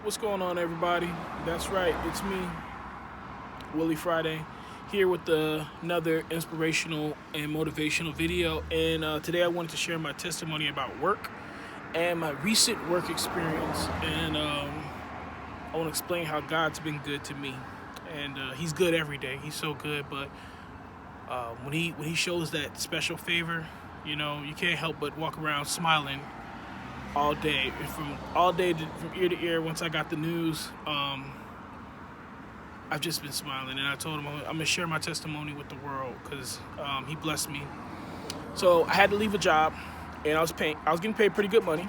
What's going on, everybody? That's right, it's me, Willie Friday, here with another inspirational and motivational video. And today I wanted to share my testimony about work and my recent work experience. And I want to explain how God's been good to me. And He's good every day. He's so good. But when he shows that special favor, you can't help but walk around smiling all day, from ear to ear. Once I got the news, I've just been smiling, and I told him I'm gonna share my testimony with the world because he blessed me. So I had to leave a job, and I was getting paid pretty good money,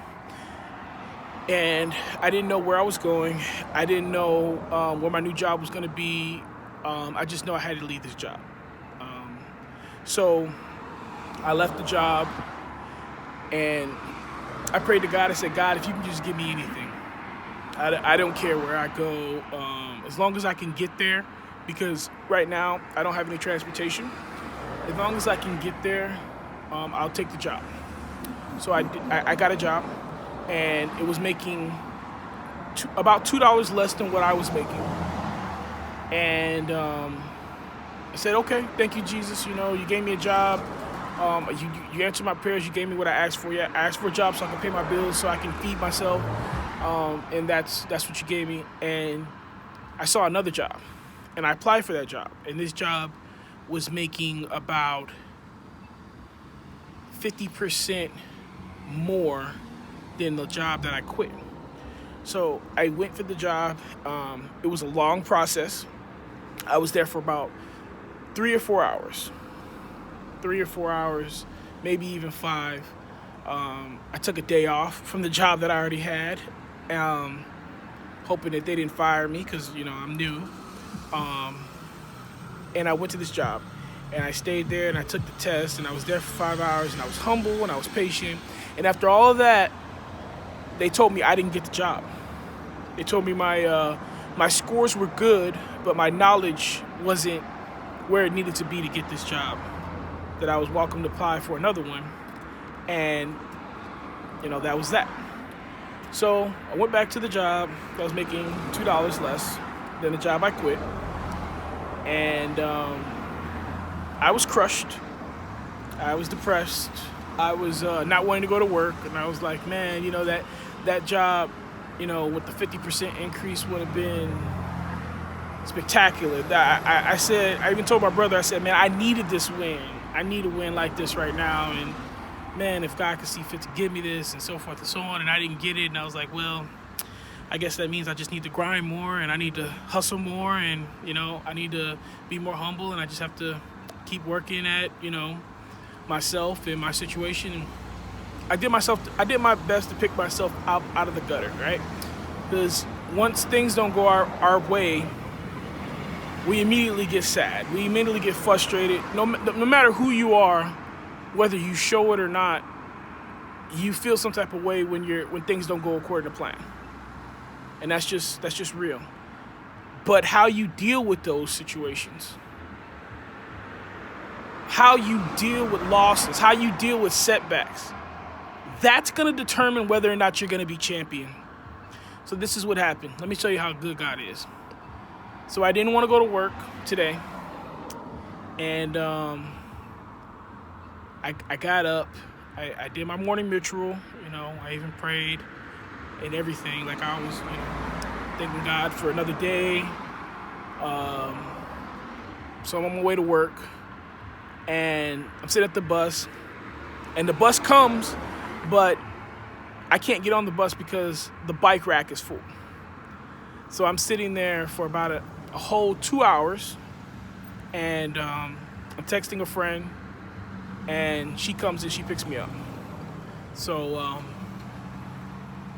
and I didn't know where I was going. I didn't know where my new job was gonna be. I just know I had to leave this job. So I left the job, and I prayed to God. I said, God, if you can just give me anything, I don't care where I go, as long as I can get there, because right now I don't have any transportation. As long as I can get there, I'll take the job. So I got a job, and it was making about $2 less than what I was making. And I said, okay, thank you, Jesus. You gave me a job. You answered my prayers. You gave me what I asked for. Yeah, I asked for a job so I can pay my bills, so I can feed myself. And that's what you gave me. And I saw another job, and I applied for that job. And this job was making about 50% more than the job that I quit. So I went for the job. It was a long process. I was there for about 3 or 4 hours. 3 or 4 hours, maybe even 5. I took a day off from the job that I already had, hoping that they didn't fire me because, I'm new. And I went to this job, and I stayed there, and I took the test, and I was there for 5 hours, and I was humble, and I was patient. And after all of that, they told me I didn't get the job. They told me my scores were good, but my knowledge wasn't where it needed to be to get this job, that I was welcome to apply for another one. And, that was that. So I went back to the job. I was making $2 less than the job I quit. And I was crushed. I was depressed. I was not wanting to go to work. And I was like, man, that job, with the 50% increase would have been spectacular. I even told my brother, I said, man, I needed this win. I need a win like this right now. And man, if God could see fit to give me this, and so forth and so on. And I didn't get it. And I was like, well, I guess that means I just need to grind more, and I need to hustle more, and, I need to be more humble, and I just have to keep working at, myself and my situation. And I did my best to pick myself out of the gutter, right? Because once things don't go our way, we immediately get sad. We immediately get frustrated. No matter who you are, whether you show it or not, you feel some type of way when things don't go according to plan. And that's just real. But how you deal with those situations, how you deal with losses, how you deal with setbacks, that's going to determine whether or not you're going to be champion. So this is what happened. Let me show you how good God is. So I didn't want to go to work today, and I got up. I did my morning ritual. I even prayed and everything. Like I was, thanking God for another day. So I'm on my way to work, and I'm sitting at the bus, and the bus comes, but I can't get on the bus because the bike rack is full. So I'm sitting there for about a whole 2 hours, and I'm texting a friend, and she comes and she picks me up. So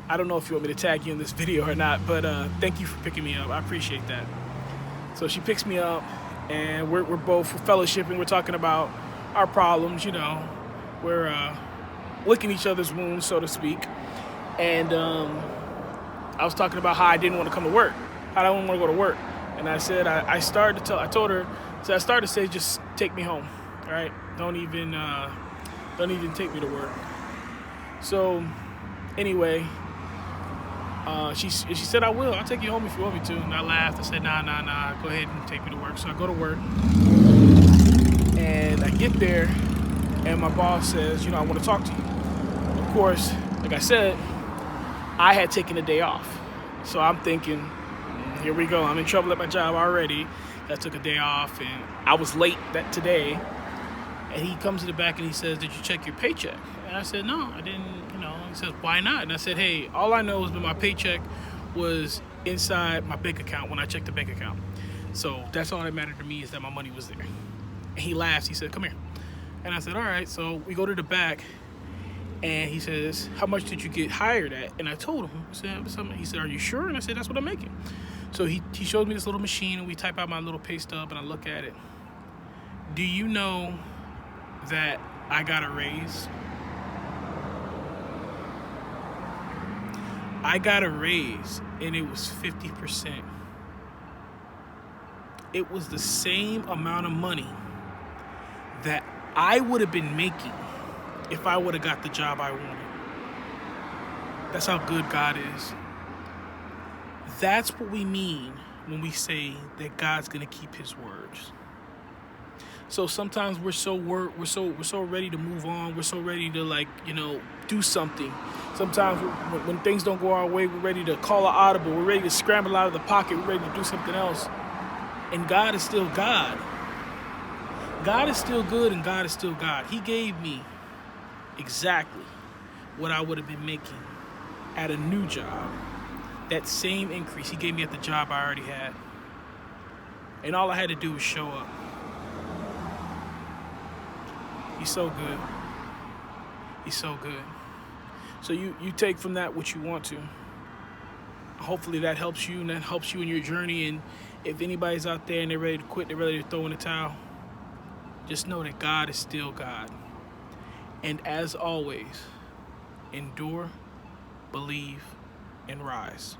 I don't know if you want me to tag you in this video or not, but thank you for picking me up. I appreciate that. So she picks me up, and we're both fellowshipping. We're talking about our problems, We're licking each other's wounds, so to speak. And I was talking about how I didn't want to come to work. I don't want to go to work. And I said, I told her, I started to say, just take me home, all right? Don't even take me to work. So anyway, She said, I will. I'll take you home if you want me to. And I laughed. I said, nah. Go ahead and take me to work. So I go to work. And I get there. And my boss says, I want to talk to you. Of course, like I said, I had taken a day off. So I'm thinking, here we go. I'm in trouble at my job already. I took a day off. And I was late today. And he comes to the back and he says, did you check your paycheck? And I said, no, I didn't, He says, why not? And I said, hey, all I know is that my paycheck was inside my bank account when I checked the bank account. So that's all that mattered to me, is that my money was there. And he laughs. He said, come here. And I said, all right. So we go to the back and he says, how much did you get hired at? And I told him. He said, are you sure? And I said, that's what I'm making. So he showed me this little machine and we type out my little pay stub and I look at it. Do you know that I got a raise? I got a raise and it was 50%. It was the same amount of money that I would have been making if I would have got the job I wanted. That's how good God is. That's what we mean when we say that God's gonna keep his words. So sometimes we're so ready to move on. We're so ready to do something. Sometimes when things don't go our way, we're ready to call an audible. We're ready to scramble out of the pocket. We're ready to do something else. And God is still God. God is still good and God is still God. He gave me exactly what I would have been making at a new job. That same increase he gave me at the job I already had. And all I had to do was show up. He's so good. He's so good. So you take from that what you want to. Hopefully that helps you and that helps you in your journey. And if anybody's out there and they're ready to quit, they're ready to throw in the towel, just know that God is still God. And as always, endure, believe, and rise.